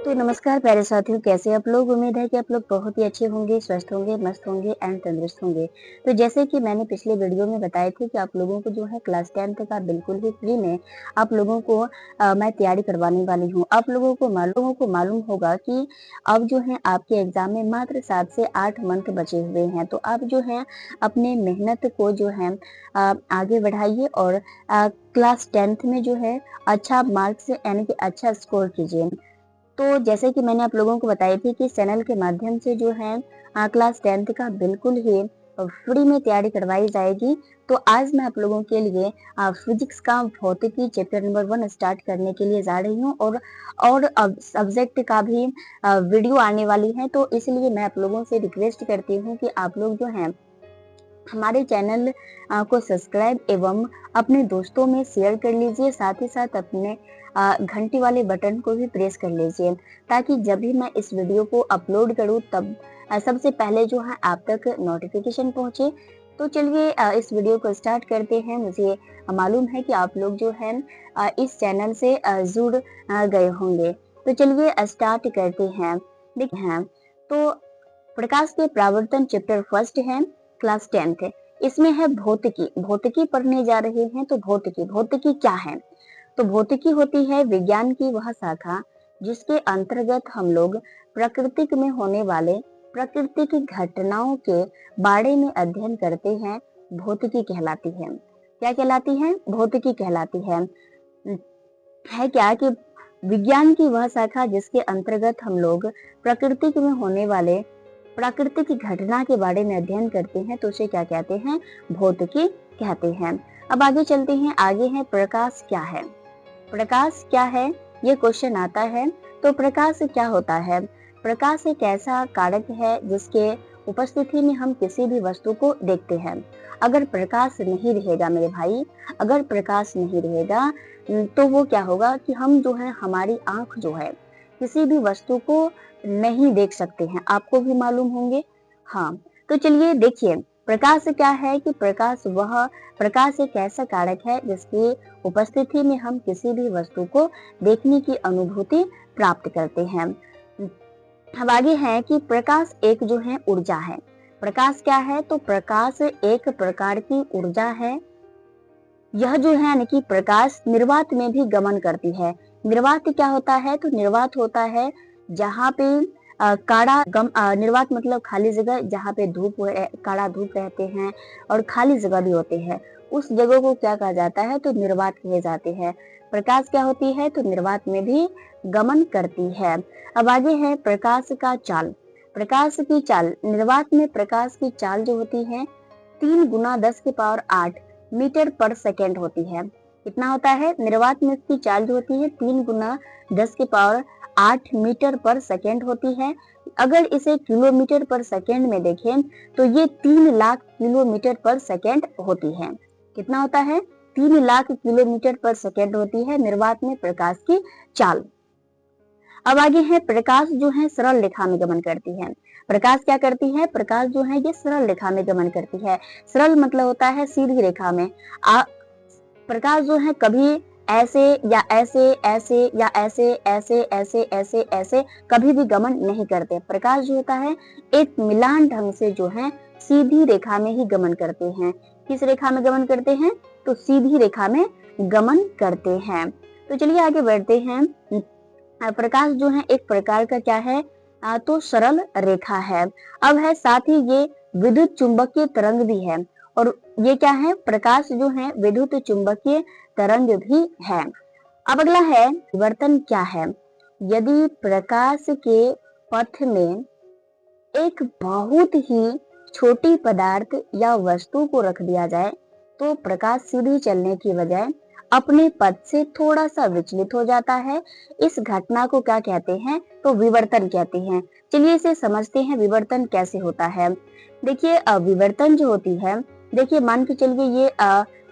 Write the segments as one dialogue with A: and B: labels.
A: तो नमस्कार प्यारे साथियों, कैसे आप लोग? उम्मीद है कि आप लोग बहुत ही अच्छे होंगे, स्वस्थ होंगे, मस्त होंगे एंड तंदुरुस्त होंगे। तो जैसे कि मैंने पिछले वीडियो में बताए थे कि आप लोगों को जो है क्लास 10th का बिल्कुल ही फ्री में आप लोगों को मैं तैयारी करवाने वाली हूँ। आप लोगों को मालूम होगा कि अब जो है आपके एग्जाम में मात्र 7 से 8 मंथ बचे हुए हैं। तो आप जो है अपने मेहनत को जो है आगे बढ़ाइए और क्लास 10th में जो है अच्छा मार्क्स यानी कि अच्छा स्कोर कीजिए। तो जैसे कि मैंने आप लोगों को बताई थी कि इस चैनल के माध्यम से जो है क्लास 10th का बिल्कुल ही फ्री में तैयारी करवाई जाएगी। तो आज मैं आप लोगों के लिए फिजिक्स का भौतिकी चैप्टर नंबर 1 स्टार्ट करने के लिए जा रही हूँ और अब सब्जेक्ट का भी वीडियो आने वाली है। तो इसलिए मैं आप लोगों से रिक्वेस्ट करती हूँ कि आप लोग जो है हमारे चैनल को सब्सक्राइब एवं अपने दोस्तों में शेयर कर लीजिए, साथ ही साथ अपने घंटी वाले बटन को भी प्रेस कर लीजिए, ताकि जब भी मैं इस वीडियो को अपलोड करूं तब सबसे पहले जो है आप तक नोटिफिकेशन पहुंचे। तो चलिए इस वीडियो को स्टार्ट करते हैं। मुझे मालूम है कि आप लोग जो है इस चैनल से जुड़ गए होंगे। तो चलिए स्टार्ट करते हैं। देखते हैं तो प्रकाश के प्रावर्तन चैप्टर फर्स्ट है, क्लास 10th है। इसमें है भौतिकी। भौतिकी पढ़ने जा रहे हैं। तो भौतिकी क्या है? तो भौतिकी होती है विज्ञान की वह शाखा जिसके अंतर्गत हम लोग प्रकृति में होने वाले प्राकृतिक घटनाओं के बारे में अध्ययन करते हैं। भौतिकी कहलाती है। क्या कहलाती है? भौतिकी कहलाती है क्या कि विज्ञान की वह शाखा जिसके अंतर्गत हम लोग प्रकृति में होने वाले प्राकृतिक घटना के बारे में अध्ययन करते हैं, तो उसे क्या कहते हैं? भौतिकी कहते हैं। अब आगे चलते हैं। आगे है प्रकाश क्या है? प्रकाश क्या है, ये क्वेश्चन आता है। तो प्रकाश क्या होता है? प्रकाश एक ऐसा कारक है जिसके उपस्थिति में हम किसी भी वस्तु को देखते हैं। अगर प्रकाश नहीं रहेगा मेरे भाई, अगर प्रकाश नहीं रहेगा तो वो क्या होगा कि हम जो है हमारी आंख जो है किसी भी वस्तु को नहीं देख सकते हैं। आपको भी मालूम होंगे। हाँ, तो चलिए देखिए प्रकाश क्या है कि प्रकाश एक ऐसा कारक है जिसकी उपस्थिति में हम किसी भी वस्तु को देखने की अनुभूति प्राप्त करते हैं। अब आगे है कि प्रकाश एक जो है ऊर्जा है। प्रकाश क्या है? तो प्रकाश एक प्रकार की ऊर्जा है। यह जो है यानी कि प्रकाश निर्वात में भी गमन करती है। निर्वात क्या होता है? तो निर्वात होता है जहाँ पे निर्वात मतलब खाली जगह, जहाँ पे काड़ा धूप रहते हैं और खाली जगह भी होते हैं, उस जगह को क्या कहा जाता है? तो निर्वात कहे जाते हैं। प्रकाश क्या होती है? तो निर्वात में भी गमन करती है। अब आगे है प्रकाश का चाल। प्रकाश की चाल, निर्वात में प्रकाश की चाल जो होती है 3 गुना 10 की पावर 8 मीटर पर सेकेंड होती है। कितना होता है? निर्वात में इसकी चाल जो होती है 3 गुना 10 की पावर 8 मीटर पर सेकेंड होती है। अगर इसे किलोमीटर पर सेकेंड में देखें तो ये 3 लाख किलोमीटर पर सेकेंड होती है। कितना होता है? 3 लाख किलोमीटर पर सेकेंड होती है निर्वात में प्रकाश की चाल। अब आगे है प्रकाश जो है सरल रेखा में गमन करती है। प्रकाश क्या करती है? प्रकाश जो है ये सरल रेखा में गमन करती है। सरल मतलब होता है सीधी रेखा में। प्रकाश जो है कभी ऐसे या ऐसे ऐसे या ऐसे ऐसे ऐसे ऐसे ऐसे कभी भी गमन नहीं करते। प्रकाश जो होता है एक मिलान ढंग से जो है सीधी रेखा में ही गमन करते हैं। किस रेखा में गमन करते हैं? तो सीधी रेखा में गमन करते हैं। तो चलिए आगे बढ़ते हैं। प्रकाश जो है एक प्रकार का क्या है? तो सरल रेखा है। अब है साथ ही ये विद्युत चुंबकीय तरंग भी है। और ये क्या है? प्रकाश जो है विद्युत चुंबकीय तरंग भी है। अब अगला है विवर्तन क्या है? यदि प्रकाश के पथ में एक बहुत ही छोटी पदार्थ या वस्तु को रख दिया जाए तो प्रकाश सीधी चलने की बजाय अपने पथ से थोड़ा सा विचलित हो जाता है। इस घटना को क्या कहते हैं? तो विवर्तन कहते हैं। चलिए इसे समझते हैं विवर्तन कैसे होता है। देखिए विवर्तन जो होती है, देखिए मान के चलिए ये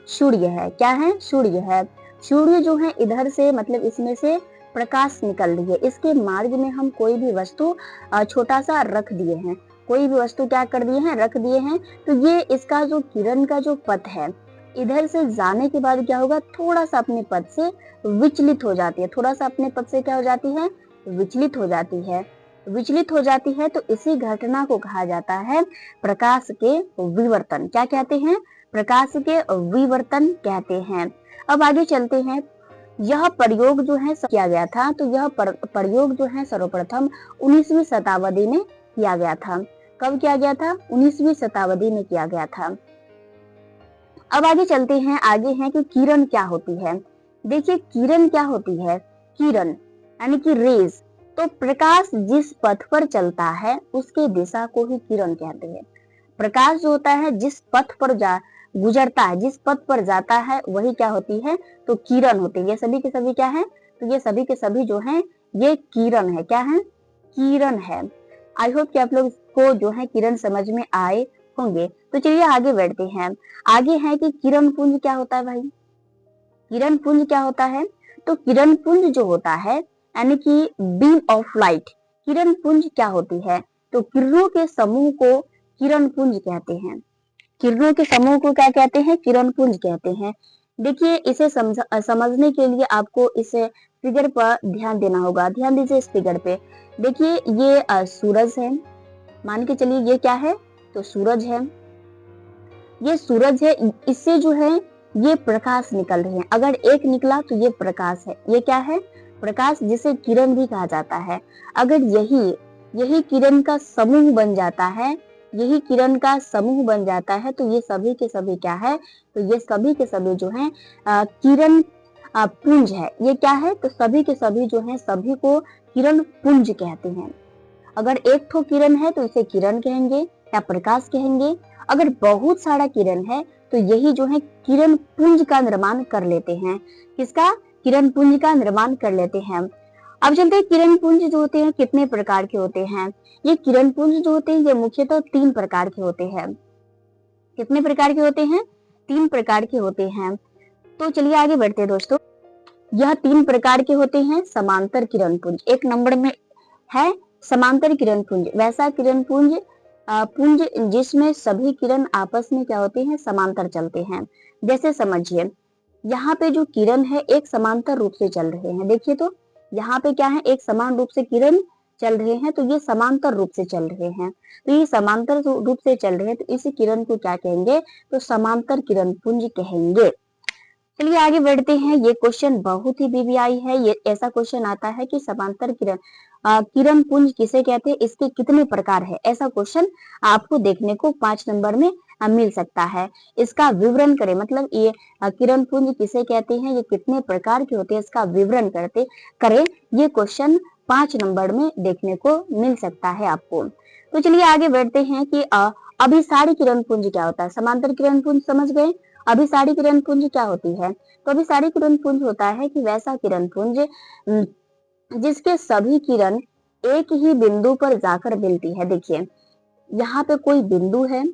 A: सूर्य है। क्या है? सूर्य है। सूर्य जो है इधर से मतलब इसमें से प्रकाश निकल रही है। इसके मार्ग में हम कोई भी वस्तु छोटा सा रख दिए हैं। कोई भी वस्तु क्या कर दिए हैं? रख दिए हैं। तो ये इसका जो किरण का जो पथ है इधर से जाने के बाद क्या होगा? थोड़ा सा अपने पथ से विचलित हो जाती है। थोड़ा सा अपने पथ से क्या हो जाती है? विचलित हो जाती है, तो इसी घटना को कहा जाता है प्रकाश के विवर्तन। क्या कहते हैं? प्रकाश के विवर्तन कहते हैं। अब आगे चलते हैं। यह प्रयोग जो है किया गया था, तो यह प्रयोग जो है सर्वप्रथम 19वीं शताब्दी में किया गया था। कब किया गया था? 19वीं शताब्दी में किया गया था। अब आगे चलते हैं। आगे है कि किरण क्या होती है। देखिए किरण क्या होती है। किरण यानी कि रेज, तो प्रकाश जिस पथ पर चलता है उसके दिशा को ही किरण कहते हैं। प्रकाश जो होता है जिस पथ पर गुजरता है, जिस पथ पर जाता है, वही क्या होती है? तो किरण होती है। ये सभी के सभी क्या है? तो ये सभी के सभी जो है ये किरण है। क्या है? किरण है। आई होप कि आप लोग को जो है किरण समझ में आए होंगे। तो चलिए आगे बढ़ते हैं। आगे है कि किरण पुंज क्या होता है भाई? किरण पुंज क्या होता है? तो किरण पुंज जो होता है यानी कि बीम ऑफ लाइट, किरण पुंज क्या होती है? तो किरणों के समूह को किरण पुंज कहते हैं। किरणों के समूह को क्या कहते हैं? किरण पुंज कहते हैं। देखिए इसे समझने के लिए आपको इस फिगर पर ध्यान देना होगा। ध्यान दीजिए इस फिगर पे। देखिए ये सूरज है, मान के चलिए ये क्या है? तो सूरज है। ये सूरज है, इससे जो है ये प्रकाश निकल रहे हैं। अगर एक निकला तो ये प्रकाश है। ये क्या है? प्रकाश, जिसे किरण भी कहा जाता है। अगर यही किरण का समूह बन जाता है, यही किरण का समूह बन जाता है, तो ये सभी के सभी क्या है? तो ये सभी के सभी जो है किरण पुंज है। ये क्या है? तो सभी के सभी जो है सभी को किरण पुंज कहते हैं। अगर एक ठो किरण है तो इसे किरण कहेंगे या प्रकाश कहेंगे। अगर बहुत सारा किरण है तो यही जो है किरण पुंज का निर्माण कर लेते हैं। किसका? किरण पुंज का निर्माण कर लेते हैं। अब चलते हैं किरण पुंज जो होते हैं कितने प्रकार के होते हैं। ये किरण पुंज जो होते हैं ये मुख्यतः 3 प्रकार के होते हैं। कितने प्रकार के होते हैं? 3 प्रकार के होते हैं। तो चलिए आगे बढ़ते हैं दोस्तों। यह 3 प्रकार के होते हैं। समांतर किरण पुंज एक नंबर में है। समांतर किरण पुंज वैसा किरण पुंज पुंज जिसमें सभी किरण आपस में क्या होते हैं? समांतर चलते हैं। जैसे समझिए यहाँ पे जो किरण है एक समांतर रूप से चल रहे हैं। देखिए तो यहाँ पे क्या है? एक समान रूप से किरण चल रहे हैं, तो ये समांतर रूप से चल रहे हैं। तो ये समांतर रूप से चल रहे हैं, तो इस किरण को क्या कहेंगे? तो समांतर किरण पुंज कहेंगे। चलिए आगे बढ़ते हैं। ये क्वेश्चन बहुत ही बीबीआई है। ये ऐसा क्वेश्चन आता है कि समांतर किरण किरण पुंज किसे कहते हैं, इसके कितने प्रकार है, ऐसा क्वेश्चन आपको देखने को 5 नंबर में मिल सकता है। इसका विवरण करें, मतलब ये किरण पुंज किसे कहते हैं, ये कितने प्रकार के होते हैं, इसका विवरण करें। ये क्वेश्चन 5 नंबर में देखने को मिल सकता है आपको। तो चलिए आगे बढ़ते हैं कि अभिसारी किरण पुंज क्या होता है। समांतर किरण पुंज समझ गए। अभिसारी किरण पुंज क्या होती है? तो अभिसारी किरण पुंज होता है कि वैसा किरण पुंज जिसके सभी किरण एक ही बिंदु पर जाकर मिलती है। देखिए यहाँ पे कोई बिंदु है,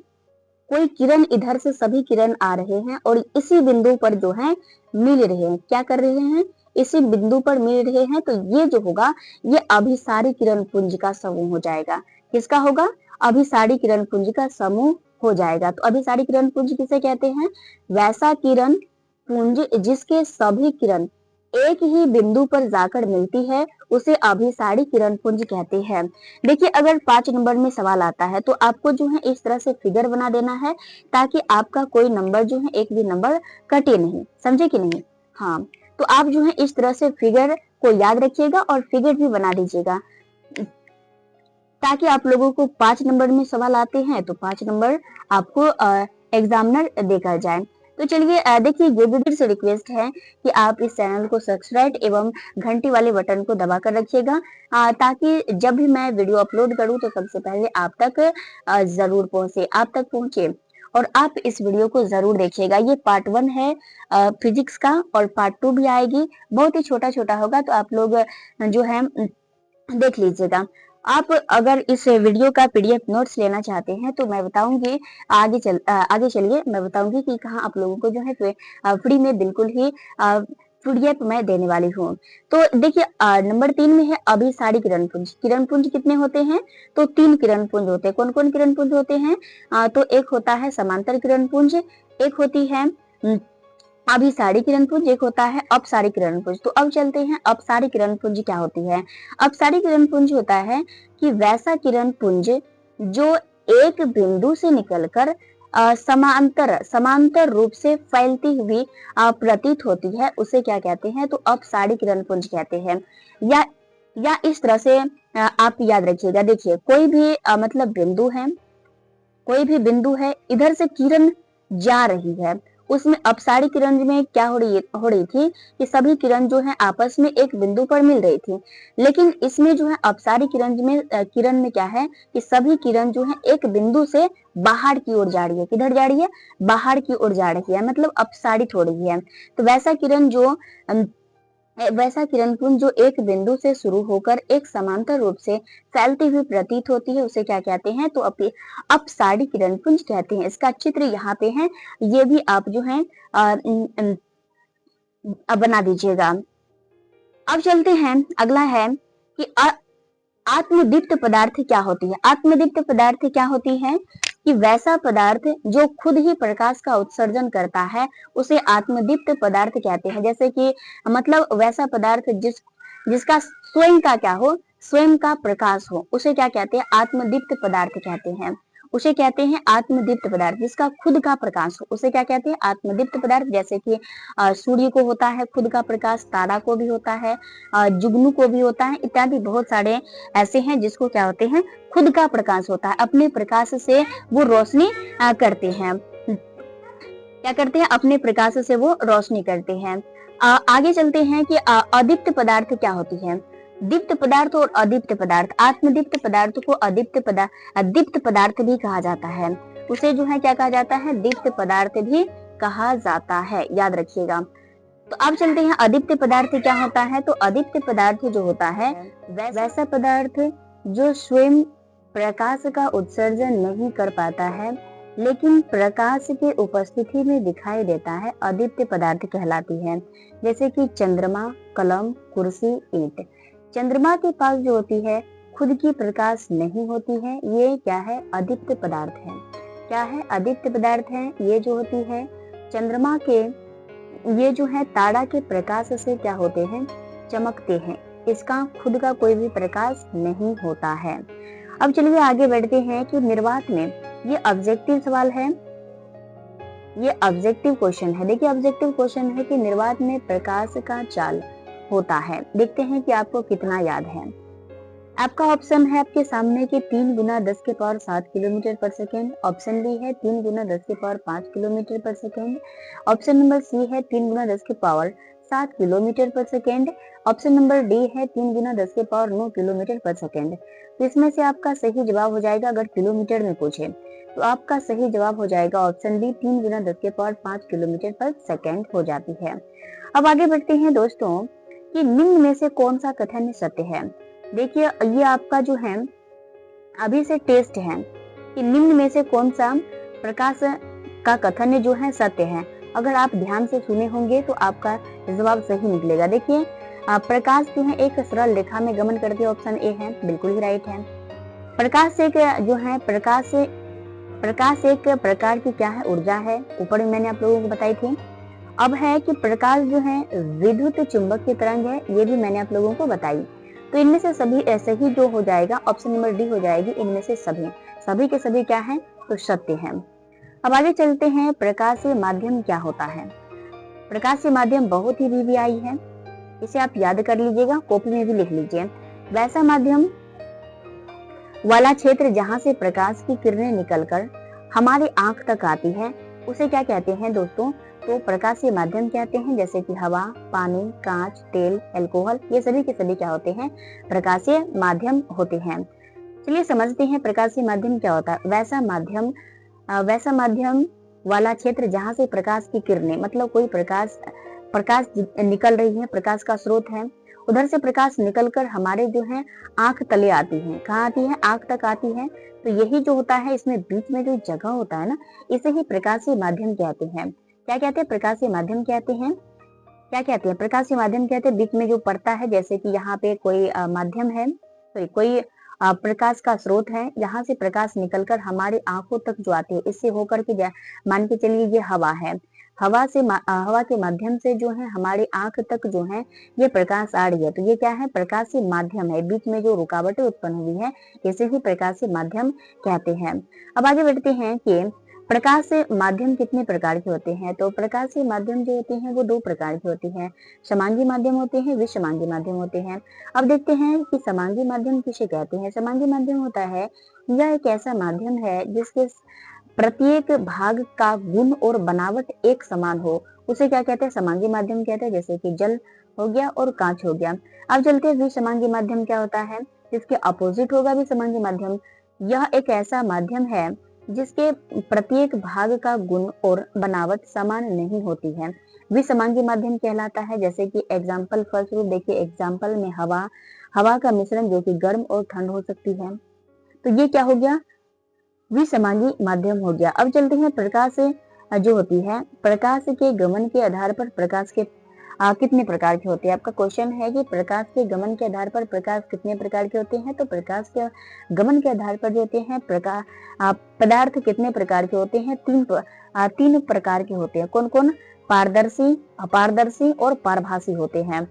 A: कोई किरण इधर से सभी किरण आ रहे हैं और इसी बिंदु पर जो है मिल रहे हैं। क्या कर रहे हैं? इसी बिंदु पर मिल रहे हैं। तो ये जो होगा ये अभिसारी किरण पुंज का समूह हो जाएगा। किसका होगा? अभिसारी किरण पुंज का समूह हो जाएगा। तो अभिसारी किरण पुंज किसे कहते हैं? वैसा किरण पुंज जिसके सभी किरण एक ही बिंदु पर जाकर मिलती है, उसे अभिसारी किरण पुंज कहते हैं। देखिए अगर 5 नंबर में सवाल आता है तो आपको जो है इस तरह से फिगर बना देना है, ताकि आपका कोई नंबर जो है एक भी नंबर कटे नहीं। समझे कि नहीं? हाँ, तो आप जो है इस तरह से फिगर को याद रखिएगा और फिगर भी बना दीजिएगा, ताकि आप लोगों को 5 नंबर में सवाल आते हैं तो 5 नंबर आपको एग्जामिनर देकर जाए। तो चलिए देखिए ये भी से रिक्वेस्ट है कि आप इस चैनल को सब्सक्राइब एवं घंटी वाले बटन को दबा कर रखिएगा, ताकि जब भी मैं वीडियो अपलोड करूं तो सबसे पहले आप तक जरूर पहुंचे, आप तक पहुंचे। और आप इस वीडियो को जरूर देखिएगा। ये पार्ट 1 है फिजिक्स का, और पार्ट 2 भी आएगी। बहुत ही छोटा छोटा होगा, तो आप लोग जो है देख लीजिएगा। आप अगर इस वीडियो का पीडीएफ नोट्स लेना चाहते हैं तो मैं बताऊंगी, आगे चलिए मैं बताऊंगी कि कहाँ आप लोगों को जो है फ्री में बिल्कुल ही पीडीएफ मैं देने वाली हूँ। तो देखिए नंबर 3 में है अभिसारी किरण पुंज। किरण पुंज कितने होते हैं? तो 3 किरण पुंज होते हैं। कौन कौन किरण पुंज होते हैं? तो एक होता है समांतर किरण पुंज, एक होती है अभिसारी किरणपुंज, एक होता है अपसारी किरणपुंज। तो अब चलते हैं अपसारी किरणपुंज क्या होती है। अपसारी किरणपुंज होता है कि वैसा किरणपुंज जो एक बिंदु से निकलकर समांतर समांतर रूप से फैलती हुई प्रतीत होती है, उसे क्या कहते हैं, तो अपसारी किरणपुंज कहते हैं। या इस तरह से आप याद रखिएगा। देखिए कोई भी मतलब बिंदु है, इधर से किरण जा रही है, उसमें अपसारी किरण में क्या हो रही थी कि सभी किरण जो है आपस में एक बिंदु पर मिल रही थी। लेकिन इसमें जो है अपसारी किरण में क्या है कि सभी किरण जो है एक बिंदु से बाहर की ओर जा रही है। किधर जा रही है? बाहर की ओर जा रही है, मतलब अपसारित हो रही है। तो वैसा किरणपुंज जो एक बिंदु से शुरू होकर एक समांतर रूप से फैलती हुई प्रतीत होती है, उसे क्या कहते हैं, तो अपसारी किरणपुंज कहते हैं। इसका चित्र यहाँ पे है, ये भी आप जो है बना दीजिएगा। अब चलते हैं, अगला है कि आत्मदीप्त पदार्थ क्या होती है। आत्मदीप्त पदार्थ क्या होती है कि वैसा पदार्थ जो खुद ही प्रकाश का उत्सर्जन करता है, उसे आत्मदीप्त पदार्थ कहते हैं। जैसे कि मतलब वैसा पदार्थ जिसका स्वयं का क्या हो, स्वयं का प्रकाश हो, उसे क्या कहते हैं, आत्मदीप्त पदार्थ कहते हैं। उसे कहते हैं आत्मदीप्त पदार्थ। जिसका खुद का प्रकाश हो, उसे क्या कहते हैं, आत्मदीप्त पदार्थ। जैसे कि सूर्य को होता है खुद का प्रकाश, तारा को भी होता है, जुगनू को भी होता है, इत्यादि बहुत सारे ऐसे हैं जिसको क्या होते हैं, खुद का प्रकाश होता है। अपने प्रकाश से वो रोशनी करते हैं। क्या करते हैं, अपने प्रकाश से वो रोशनी करते हैं। आगे चलते हैं कि अदीप्त पदार्थ क्या होती है। दीप्त पदार्थ और अदीप्त पदार्थ। आत्मदीप्त पदार्थ को दीप्त पदार्थ भी कहा जाता है। उसे जो है क्या कहा जाता है, दीप्त पदार्थ भी कहा जाता है, याद रखिएगा। तो अब चलते हैं अदीप्त पदार्थ क्या होता है। तो अदीप्त पदार्थ जो होता है वैसा पदार्थ जो स्वयं प्रकाश का उत्सर्जन नहीं कर पाता है, लेकिन प्रकाश के उपस्थिति में दिखाई देता है, अदीप्त पदार्थ कहलाती है। जैसे कि चंद्रमा, कलम, कुर्सी, ईंट। चंद्रमा के पास जो होती है खुद की प्रकाश नहीं होती है, ये क्या है, अदीप्त पदार्थ है। क्या है, अदीप्त पदार्थ है। ये जो होती है चंद्रमा के, ये जो है तारा के प्रकाश से क्या होते हैं, चमकते हैं। इसका खुद का कोई भी प्रकाश नहीं होता है। अब चलिए आगे बढ़ते हैं कि निर्वात में, ये ऑब्जेक्टिव सवाल है, ये ऑब्जेक्टिव क्वेश्चन है। देखिए ऑब्जेक्टिव क्वेश्चन है कि निर्वात में प्रकाश का चाल होता है। देखते हैं कि आपको कितना याद है। आपका ऑप्शन है आपके सामने कि 3 गुना 10 के पावर 7 किलोमीटर पर सेकेंड। ऑप्शन बी है 3 गुना 10 के पावर 5 किलोमीटर पर सेकेंड। ऑप्शन नंबर सी है 3 गुना 10 के पावर 7 किलोमीटर पर सेकेंड। ऑप्शन नंबर डी है 3 गुना 10 के पावर 9 किलोमीटर पर सेकेंड। तो इसमें से आपका सही जवाब हो जाएगा, अगर किलोमीटर में पूछे तो आपका सही जवाब हो जाएगा ऑप्शन डी, 3 गुना 10 के पावर 5 किलोमीटर पर सेकेंड हो जाती है। अब आगे बढ़ते हैं दोस्तों कि निम्न में से कौन सा कथन सत्य है। देखिए ये आपका जो है अभी से टेस्ट है कि निम्न में से कौन सा प्रकाश का कथन जो है सत्य है। अगर आप ध्यान से सुने होंगे तो आपका जवाब सही निकलेगा। देखिए प्रकाश जो है एक सरल रेखा में गमन करती है, ऑप्शन ए है, बिल्कुल ही राइट है। प्रकाश एक जो है प्रकाश एक प्रकार की क्या है, ऊर्जा है, ऊपर मैंने आप लोगों को बताई थी। अब है कि प्रकाश जो है विद्युत चुंबक की तरंग है, ये भी मैंने आप लोगों को बताई। तो इनमें से सभी ऐसे ही जो हो जाएगा, ऑप्शन नंबर डी हो जाएगी। इनमें से सभी के सभी क्या है, तो सत्य है। अब आगे चलते हैं, प्रकाशीय माध्यम क्या होता है। प्रकाशीय माध्यम बहुत ही वीवीआई है, इसे आप याद कर लीजिएगा, कॉपी में भी लिख लीजिए। वैसा माध्यम वाला क्षेत्र जहां से प्रकाश की किरणें निकलकर हमारी आंख तक आती है, उसे क्या कहते हैं दोस्तों, तो प्रकाशीय माध्यम कहते हैं। जैसे कि हवा, पानी, कांच, तेल, अल्कोहल, ये सभी के सभी क्या होते हैं, प्रकाशीय माध्यम होते हैं। चलिए समझते हैं प्रकाशीय माध्यम क्या होता है। वैसा माध्यम वाला क्षेत्र जहां से प्रकाश की किरणें, मतलब कोई प्रकाश निकल रही है, प्रकाश का स्रोत है, उधर से प्रकाश निकलकर हमारे जो है आंख तले आती है। कहाँ आती है, आंख तक आती है। तो यही जो होता है, इसमें बीच में जो जगह होता है ना, इसे ही प्रकाशीय माध्यम कहते हैं। क्या कहते हैं, प्रकाशीय माध्यम कहते हैं। क्या कहते हैं, प्रकाशीय माध्यम कहते हैं। बीच में जो पड़ता है, जैसे कि यहाँ पे कोई माध्यम है, कोई प्रकाश का स्रोत है, जहाँ से प्रकाश निकलकर हमारी आंखों तक जो आती है, इससे होकर के मान के चलिए ये हवा है। हवा के माध्यम से जो है हमारी आंख तक जो है ये प्रकाश आ रही है, तो ये क्या है, प्रकाशीय माध्यम है। बीच में जो रुकावटें उत्पन्न हुई है, इसे ही प्रकाशीय माध्यम कहते हैं। अब आगे बढ़ते हैं कि प्रकाश माध्यम कितने प्रकार के होते हैं। तो प्रकाशीय माध्यम जो होते हैं वो दो प्रकार के होते हैं, समांगी माध्यम होते हैं, विषमांगी माध्यम होते हैं। अब देखते हैं कि समांगी माध्यम किसे कहते हैं। समांगी माध्यम होता है, यह एक ऐसा माध्यम है जिसके प्रत्येक भाग का गुण और बनावट एक समान हो, उसे क्या कहते हैं, समांगी माध्यम कहते हैं। जैसे कि जल हो गया और कांच हो गया। अब चलते हैं विषमांगी माध्यम क्या होता है, जिसके अपोजिट होगा विषमांगी माध्यम। यह एक ऐसा माध्यम है जिसके प्रत्येक भाग का गुण और बनावट समान नहीं होती है, विषमांगी माध्यम कहलाता है। जैसे कि एग्जाम्पल फलस्वरूप देखिए, एग्जाम्पल में हवा का मिश्रण जो कि गर्म और ठंड हो सकती है, तो ये क्या हो गया, विषमांगी माध्यम हो गया। अब चलते हैं प्रकाश जो होती है, प्रकाश के गमन के आधार पर प्रकाश के कितने प्रकार के होते हैं। आपका क्वेश्चन है कि प्रकाश के गमन के आधार पर प्रकाश कितने प्रकार के होते हैं। तो प्रकाश के गमन के आधार पर जो होते हैं प्रकाश पदार्थ कितने प्रकार के होते हैं, तीन प्रकार के होते हैं। कौन कौन, पारदर्शी, अपारदर्शी और पारभासी होते हैं।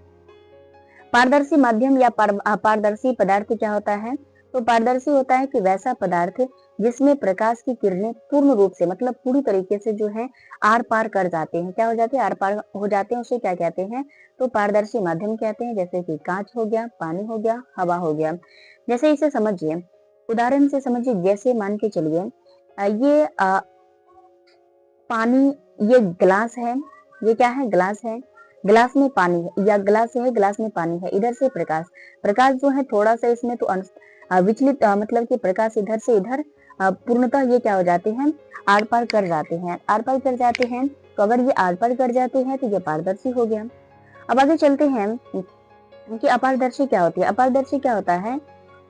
A: पारदर्शी माध्यम या अपारदर्शी पदार्थ क्या होता है। तो पारदर्शी होता है कि वैसा पदार्थ जिसमें प्रकाश की किरणें पूर्ण रूप से मतलब पूरी तरीके से जो है आर पार कर जाते हैं। क्या हो जाते हैं, आर पार हो जाते हैं, उसे क्या कहते हैं, तो पारदर्शी माध्यम कहते हैं। जैसे कि कांच हो गया, पानी हो गया, हवा हो गया। जैसे इसे समझिए, उदाहरण से समझिए, जैसे मान के चलिए ये पानी, ये ग्लास है, ये क्या है, ग्लास है, गिलास में पानी है, या गिलास है, गिलास में पानी है। इधर से प्रकाश जो है थोड़ा सा इसमें तो विचलित मतलब कि प्रकाश इधर से इधर पूर्णतः ये क्या हो जाते हैं, आर पार कर जाते हैं, आर पार कर जाते हैं। तो अगर ये आर पार कर जाते हैं तो ये पारदर्शी हो गया। अब आगे चलते हैं कि अपारदर्शी क्या होती है। अपारदर्शी क्या होता है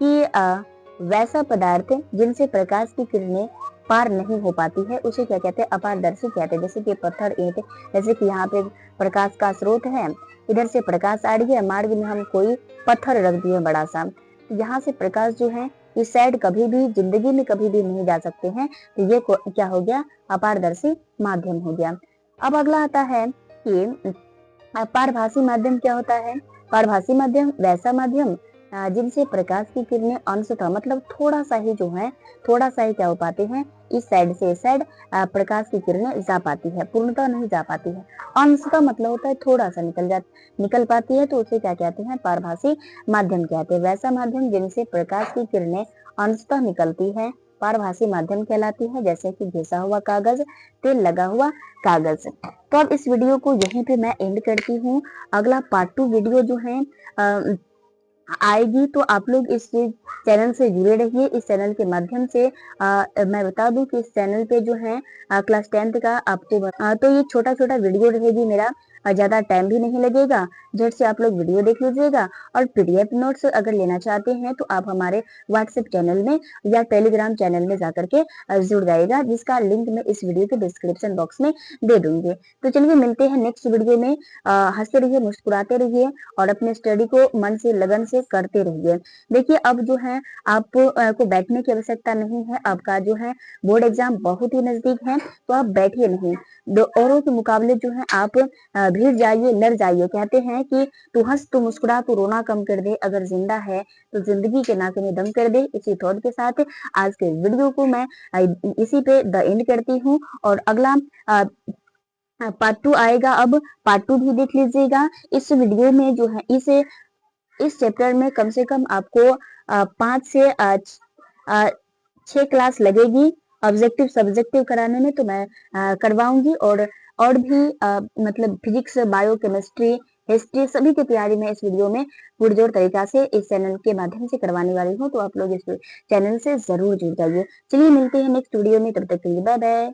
A: कि वैसा पदार्थ जिनसे प्रकाश की किरणें पार नहीं हो पाती है, उसे क्या कहते हैं, अपारदर्शी कहते हैं। जैसे कि पत्थर, ईंट, जैसे कि यहाँ पे प्रकाश का स्रोत है, इधर से प्रकाश आ रही है, मार्ग में हम कोई पत्थर रख दिए बड़ा सा, यहाँ से प्रकाश जो है इस साइड कभी भी जिंदगी में कभी भी नहीं जा सकते हैं, तो ये क्या हो गया, अपारदर्शी माध्यम हो गया। अब अगला आता है कि पारभासी माध्यम क्या होता है। पारभासी माध्यम वैसा माध्यम जिनसे प्रकाश की किरणें अंशतः मतलब थोड़ा सा ही जो है, थोड़ा सा ही क्या हो पाते हैं, इस साइड से इस साइड प्रकाश की किरणें जा पाती है, पूर्णतः नहीं जा पाती है। अंशतः मतलब होता है थोड़ा सा निकल पाती है, तो उसे क्या कहते हैं, पारभासी माध्यम कहते हैं। वैसा माध्यम जिनसे प्रकाश की किरणें अंशतः निकलती है, पारभासी माध्यम कहलाती है। जैसे कि घिसा हुआ कागज, तेल लगा हुआ कागज। तो अब इस वीडियो को यहीं पे मैं एंड करती हूँ। अगला पार्ट 2 वीडियो जो है आएगी, तो आप लोग इस चैनल से जुड़े रहिए। इस चैनल के माध्यम से मैं बता दूं कि इस चैनल पे जो है क्लास 10th का आपको तो ये छोटा छोटा वीडियो रहेगी मेरा, ज्यादा टाइम भी नहीं लगेगा, झट से आप लोग वीडियो देख लीजिएगा। और पीडीएफ नोट्स अगर लेना चाहते हैं तो आप हमारे व्हाट्सएप चैनल में या टेलीग्राम चैनल में जाकर के जुड़ जाएगा, जिसका लिंक मैं इस वीडियो के डिस्क्रिप्शन बॉक्स में दे दूंगी। तो चलिए मिलते हैं नेक्स्ट वीडियो में। हंसते रहिए, मुस्कुराते रहिए और अपने स्टडी को मन से लगन से करते रहिए। देखिए अब जो है आपको को बैठने की आवश्यकता नहीं है, आपका जो है बोर्ड एग्जाम बहुत ही नजदीक है, तो आप बैठिए नहीं, औरों के मुकाबले जो है आप भीड़ जाइए, लड़ जाइए। कहते हैं कि तू हंस, तू मुस्कुरा, तू रोना कम कर दे, अगर जिंदा है तो जिंदगी के नाके में दम कर दे। इसी थॉट के साथ आज के वीडियो को मैं इसी पे द एंड करती हूँ, और अगला पार्ट 2 आएगा। अब पार्ट 2 भी देख लीजिएगा। इस वीडियो में जो है इस चैप्टर में कम से कम आपको 5 से 6 क्लास लगेगी ऑब्जेक्टिव सब्जेक्टिव कराने में, तो मैं करवाऊंगी। और भी मतलब फिजिक्स, बायो, केमिस्ट्री, हिस्ट्री सभी की तैयारी मैं इस वीडियो में पुरजोर तरीका से इस चैनल के माध्यम से करवाने वाली हूँ, तो आप लोग इस चैनल से जरूर जुड़ जाइए। चलिए मिलते हैं नेक्स्ट वीडियो में, तब तक के लिए बाय बाय।